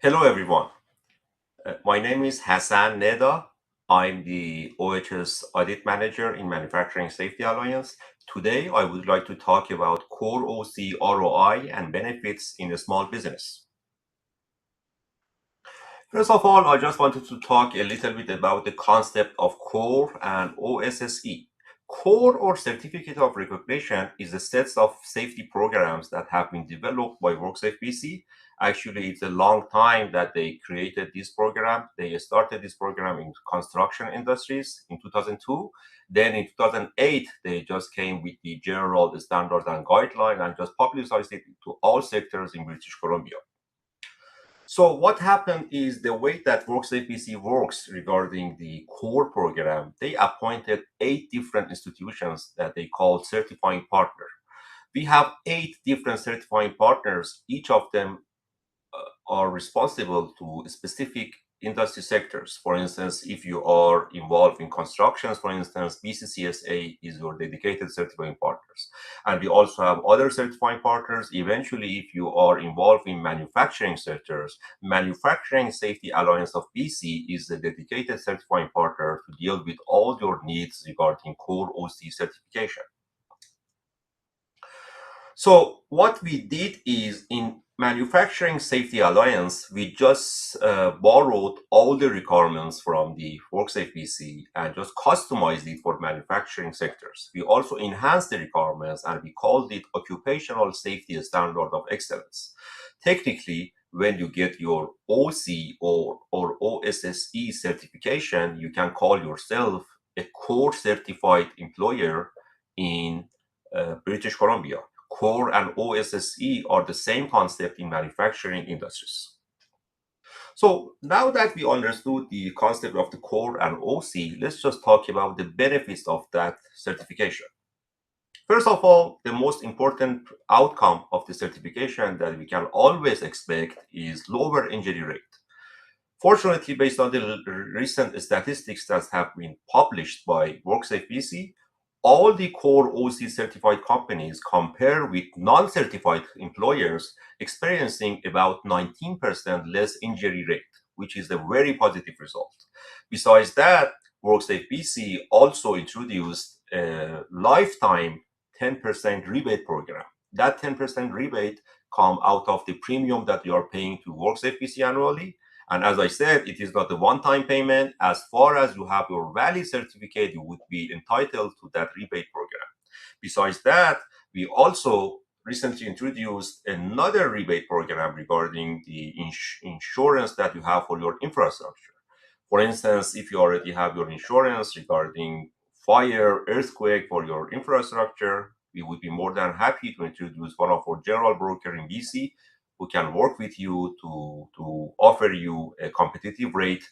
Hello, everyone. My name is Hassan Neda. I'm the OHS Audit Manager in Manufacturing Safety Alliance. Today, I would like to talk about core OC ROI and benefits in a small business. First of all, I just wanted to talk a little bit about the concept of CORE and OSSE. CORE, or Certificate of Recognition, is a set of safety programs that have been developed by WorkSafeBC. Actually, it's a long time that they created this program. They started this program in construction industries in 2002. Then in 2008, they just came with the general standards and guideline and just publicized it to all sectors in British Columbia. So what happened is the way that WorkSafeBC works regarding the core program, they appointed 8 different institutions that they call certifying partner. We have 8 different certifying partners. Each of them are responsible to specific industry sectors. For instance, if you are involved in constructions, for instance, BCCSA is your dedicated certifying partners. And we also have other certifying partners. Eventually, if you are involved in manufacturing sectors, Manufacturing Safety Alliance of BC is a dedicated certifying partner to deal with all your needs regarding core OC certification. So what we did is in Manufacturing Safety Alliance, we just borrowed all the requirements from the WorkSafeBC and just customized it for manufacturing sectors. We also enhanced the requirements and we called it Occupational Safety Standard of Excellence. Technically, when you get your OC or OSSE certification, you can call yourself a core certified employer in British Columbia. CORE and OSSE are the same concept in manufacturing industries. So now that we understood the concept of the CORE and OC, let's just talk about the benefits of that certification. First of all, the most important outcome of the certification that we can always expect is lower injury rate. Fortunately, based on the recent statistics that have been published by WorkSafeBC, all the core OC certified companies compare with non-certified employers experiencing about 19% less injury rate, which is a very positive result. Besides that, WorkSafeBC also introduced a lifetime 10% rebate program. That 10% rebate come out of the premium that you are paying to WorkSafeBC annually. And as I said, it is not a one-time payment. As far as you have your valid certificate, you would be entitled to that rebate program. Besides that, we also recently introduced another rebate program regarding the insurance that you have for your infrastructure. For instance, if you already have your insurance regarding fire, earthquake for your infrastructure, we would be more than happy to introduce one of our general broker in BC who can work with you to offer you a competitive rate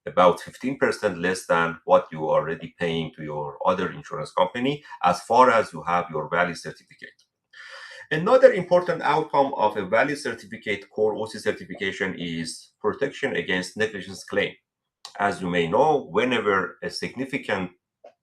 about 15% less than what you are already paying to your other insurance company as far as you have your valid certificate. Another important outcome of a valid certificate core OC certification is protection against negligence claim. As you may know, whenever a significant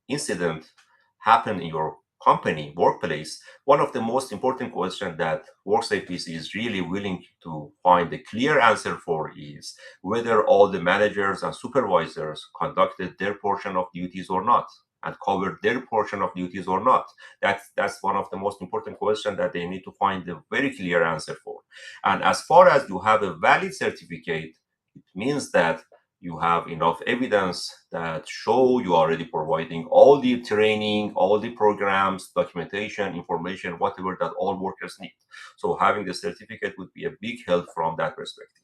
incident happen in your company, workplace, one of the most important questions that WorkSafeBC is really willing to find a clear answer for is whether all the managers and supervisors conducted their portion of duties or not and covered their portion of duties or not. That's one of the most important questions that they need to find a very clear answer for. And as far as you have a valid certificate, it means that you have enough evidence that show you are already providing all the training, all the programs, documentation, information, whatever that all workers need. So having the certificate would be a big help from that perspective.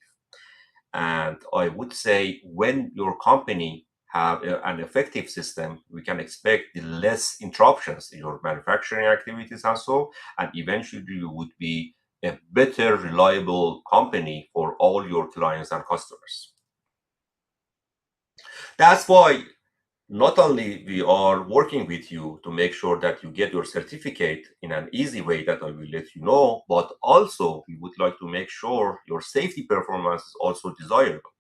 And I would say when your company have an effective system, we can expect the less interruptions in your manufacturing activities and so, and eventually you would be a better, reliable company for all your clients and customers. That's why not only we are working with you to make sure that you get your certificate in an easy way that I will let you know, but also we would like to make sure your safety performance is also desirable.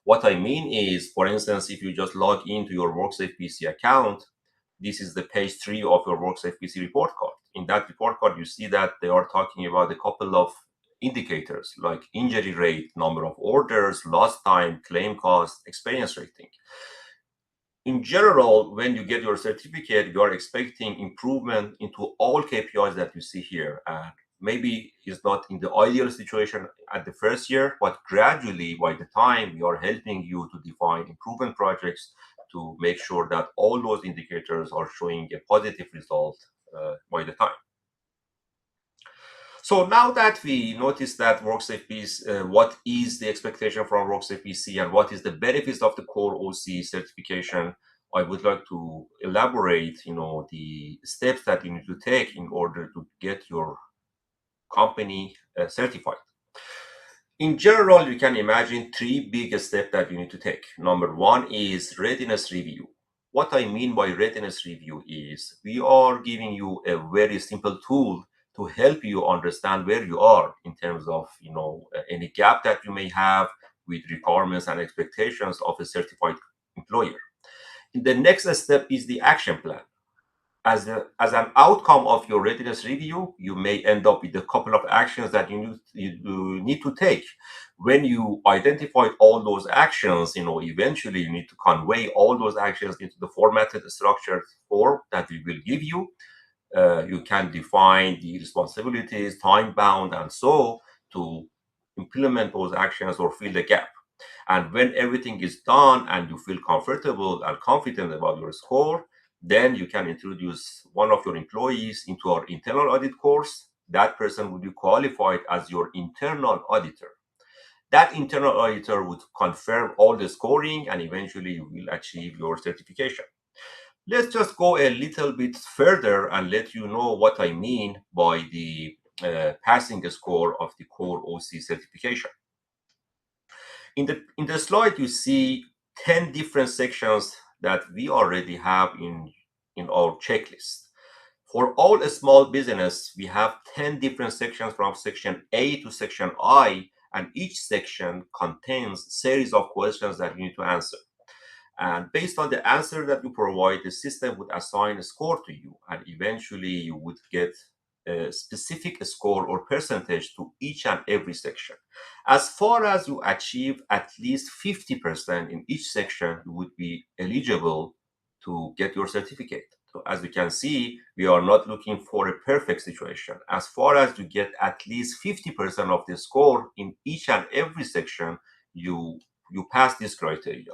What I mean is, for instance, if you just log into your WorkSafeBC account, this is the page 3 of your WorkSafeBC report card. In that report card, you see that they are talking about a couple of indicators like injury rate, number of orders, lost time, claim cost, experience rating. In general, when you get your certificate, you are expecting improvement into all KPIs that you see here. And maybe it's not in the ideal situation at the first year, but gradually, by the time we are helping you to define improvement projects to make sure that all those indicators are showing a positive result by the time. So now that we noticed that WorkSafeBC, what is the expectation from WorkSafeBC and what is the benefits of the core OC certification, I would like to elaborate, the steps that you need to take in order to get your company certified. In general, you can imagine three big steps that you need to take. Number one is readiness review. What I mean by readiness review is we are giving you a very simple tool to help you understand where you are in terms of any gap that you may have with requirements and expectations of a certified employer. The next step is the action plan. As an outcome of your readiness review, you may end up with a couple of actions that you need to take. When you identify all those actions, eventually you need to convey all those actions into the formatted structured form that we will give you. You can define the responsibilities, time bound, and so to implement those actions or fill the gap. And when everything is done and you feel comfortable and confident about your score, then you can introduce one of your employees into our internal audit course. That person would be qualified as your internal auditor. That internal auditor would confirm all the scoring and eventually you will achieve your certification. Let's just go a little bit further and let you know what I mean by the passing score of the core OC certification. In the slide, you see 10 different sections that we already have in our checklist. For all a small business, we have 10 different sections from section A to section I, and each section contains series of questions that you need to answer. And based on the answer that you provide, the system would assign a score to you, and eventually you would get a specific score or percentage to each and every section. As far as you achieve at least 50% in each section, you would be eligible to get your certificate. So as you can see, we are not looking for a perfect situation. As far as you get at least 50% of the score in each and every section, you pass this criteria.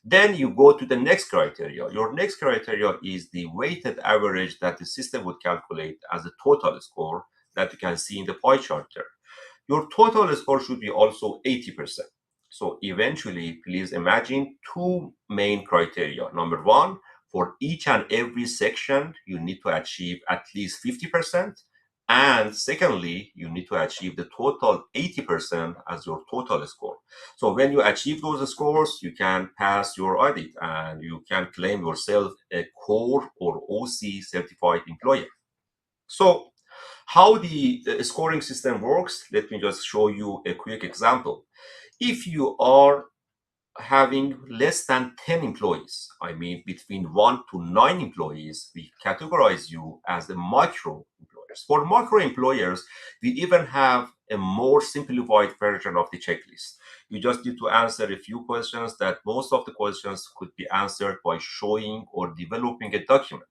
Then you go to the next criteria. Your next criteria is the weighted average that the system would calculate as a total score that you can see in the pie chart there. Your total score should be also 80%. So eventually, please imagine two main criteria. Number one, for each and every section, you need to achieve at least 50%. And secondly, you need to achieve the total 80% as your total score. So when you achieve those scores, you can pass your audit and you can claim yourself a core or OC certified employer. So how the scoring system works, let me just show you a quick example. If you are having less than 10 employees, I mean between 1 to 9 employees, we categorize you as a micro employers. For micro employers, we even have a more simplified version of the checklist. You just need to answer a few questions that most of the questions could be answered by showing or developing a document.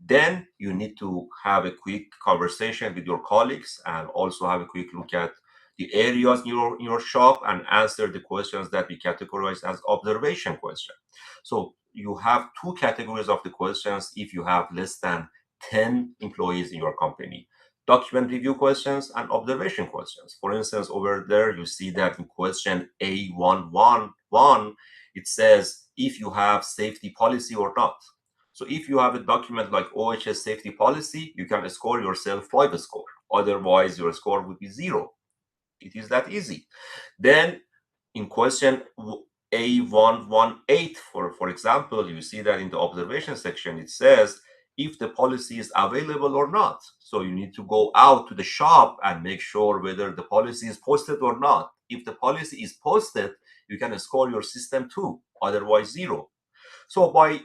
Then you need to have a quick conversation with your colleagues and also have a quick look at the areas in your shop and answer the questions that we categorize as observation questions. So you have two categories of the questions if you have less than 10 employees in your company: document review questions and observation questions. For instance, over there, you see that in question A111, it says if you have safety policy or not. So if you have a document like OHS safety policy, you can score yourself 5 score. Otherwise, your score would be 0. It is that easy. Then in question A118, for example, you see that in the observation section, it says if the policy is available or not. So you need to go out to the shop and make sure whether the policy is posted or not. If the policy is posted, you can score your system 2, otherwise 0. So by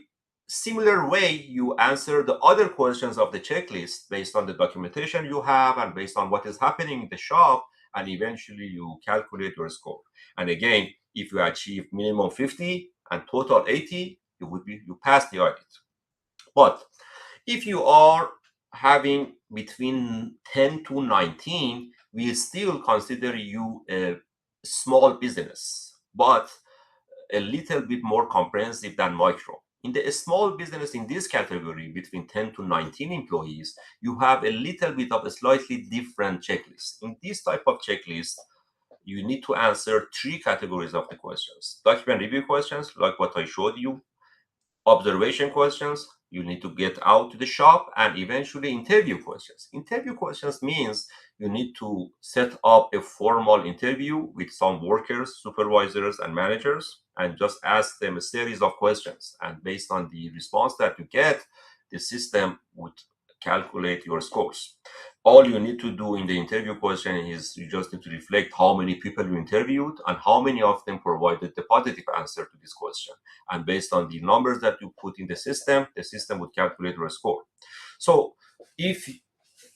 similar way, you answer the other questions of the checklist based on the documentation you have and based on what is happening in the shop, and eventually you calculate your score. And again, if you achieve minimum 50 and total 80, you pass the audit. But if you are having between 10 to 19, we still consider you a small business, but a little bit more comprehensive than micro. In the small business in this category, between 10 to 19 employees, you have a little bit of a slightly different checklist. In this type of checklist, you need to answer three categories of the questions. Document review questions, like what I showed you, observation questions, you need to get out to the shop, and eventually interview questions. Interview questions means you need to set up a formal interview with some workers, supervisors, and managers, and just ask them a series of questions. And based on the response that you get, the system would calculate your scores. All you need to do in the interview question is you just need to reflect how many people you interviewed and how many of them provided the positive answer to this question. And based on the numbers that you put in the system would calculate your score. So if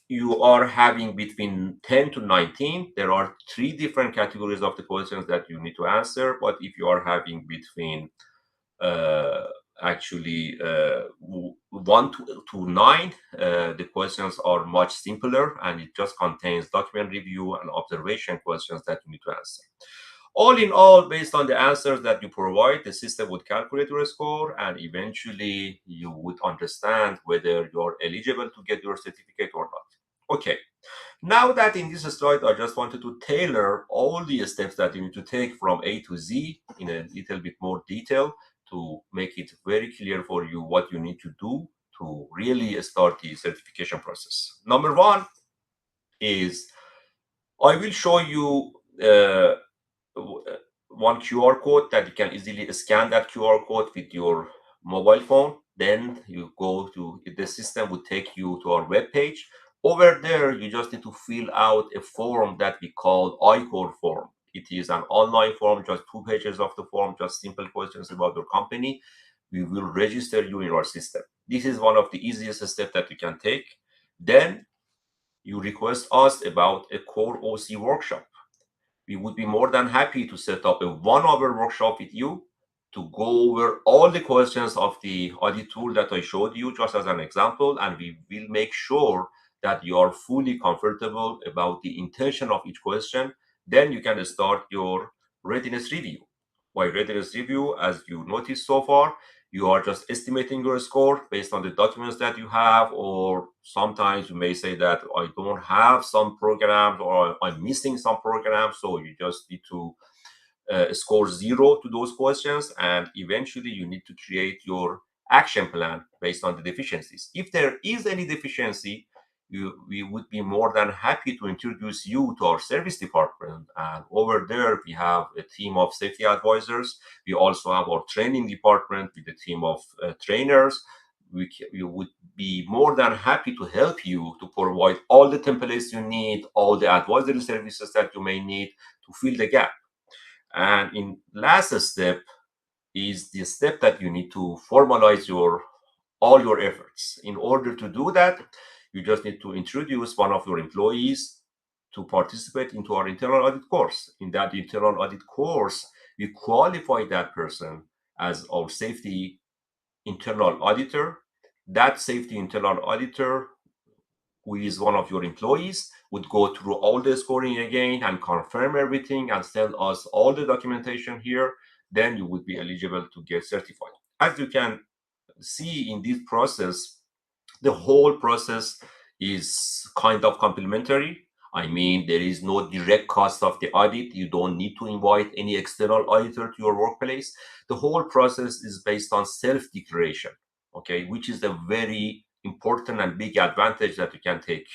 you are having between 10 to 19, there are three different categories of the questions that you need to answer. But if you are having between uh, actually 1 to 9, the questions are much simpler, and it just contains document review and observation questions that you need to answer. All in all, based on the answers that you provide, the system would calculate your score, and eventually you would understand whether you're eligible to get your certificate or not. Okay, now that in this slide, I just wanted to tailor all the steps that you need to take from A to Z in a little bit more detail to make it very clear for you what you need to do to really start the certification process. Number one is I will show you one QR code that you can easily scan that QR code with your mobile phone. Then you go to the system will take you to our web page. Over there, you just need to fill out a form that we call ICOR form. It is an online form, just 2 pages of the form, just simple questions about your company. We will register you in our system. This is one of the easiest steps that you can take. Then you request us about a core OC workshop. We would be more than happy to set up a 1 hour workshop with you to go over all the questions of the audit tool that I showed you just as an example, and we will make sure that you are fully comfortable about the intention of each question. Then you can start your readiness review. By readiness review, as you noticed so far, you are just estimating your score based on the documents that you have, or sometimes you may say that I don't have some programs or I'm missing some programs, so you just need to score 0 to those questions, and eventually you need to create your action plan based on the deficiencies. If there is any deficiency, we would be more than happy to introduce you to our service department, and over there we have a team of safety advisors. We also have our training department with a team of trainers. We would be more than happy to help you to provide all the templates you need, all the advisory services that you may need to fill the gap. And in last step is the step that you need to formalize all your efforts. In order to do that, you just need to introduce one of your employees to participate into our internal audit course. In that internal audit course, we qualify that person as our safety internal auditor. That safety internal auditor, who is one of your employees, would go through all the scoring again and confirm everything and send us all the documentation here. Then you would be eligible to get certified. As you can see in this process, the whole process is kind of complementary. I mean, there is no direct cost of the audit. You don't need to invite any external auditor to your workplace. The whole process is based on self-declaration, okay, which is a very important and big advantage that you can take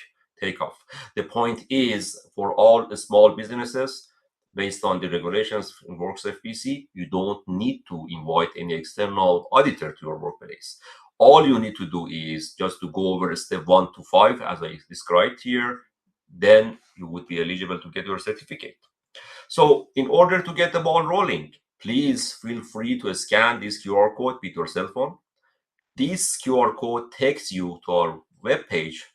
off. The point is, for all the small businesses, based on the regulations in WorkSafeBC, you don't need to invite any external auditor to your workplace. All you need to do is just to go over step 1 to 5 as I described here. Then you would be eligible to get your certificate. So in order to get the ball rolling, please feel free to scan this QR code with your cell phone. This QR code takes you to our web page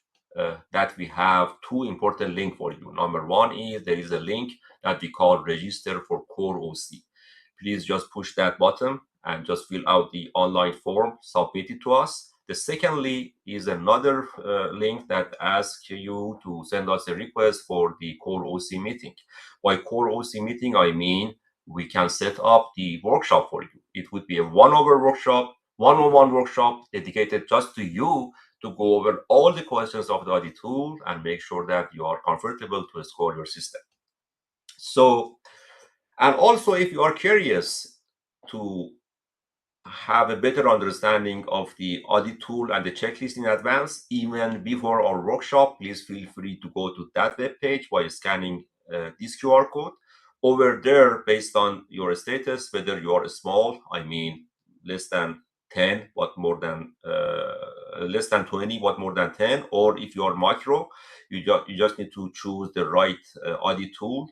that we have two important links for you. Number one is there is a link that we call register for core OC. Please just push that button and just fill out the online form, submit it to us. The secondly is another link that asks you to send us a request for the core OC meeting. By core OC meeting, I mean we can set up the workshop for you. It would be a one-hour workshop, one-on-one workshop dedicated just to you to go over all the questions of the audit tool and make sure that you are comfortable to score your system. So, and also if you are curious to have a better understanding of the audit tool and the checklist in advance, even before our workshop, please feel free to go to that web page by scanning this QR code. Over there, based on your status, whether you are small, I mean less than 10, but more than less than 20, but more than 10, or if you are micro, you just need to choose the right audit tool.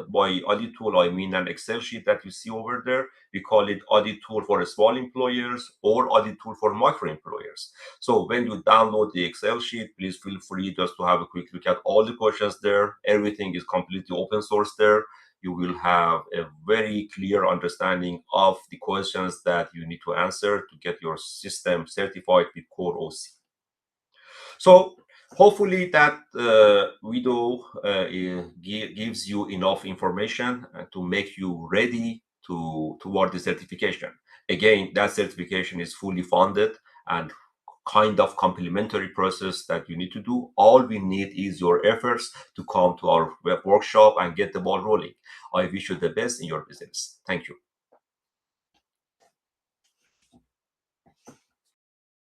By audit tool, I mean an Excel sheet that you see over there. We call it audit tool for small employers or audit tool for micro employers. So when you download the Excel sheet, please feel free just to have a quick look at all the questions there. Everything is completely open source there. You will have a very clear understanding of the questions that you need to answer to get your system certified with Core OC. So hopefully that video gives you enough information to make you ready toward the certification. Again, that certification is fully funded and kind of complementary process that you need to do. All we need is your efforts to come to our web workshop and get the ball rolling. I wish you the best in your business. Thank you.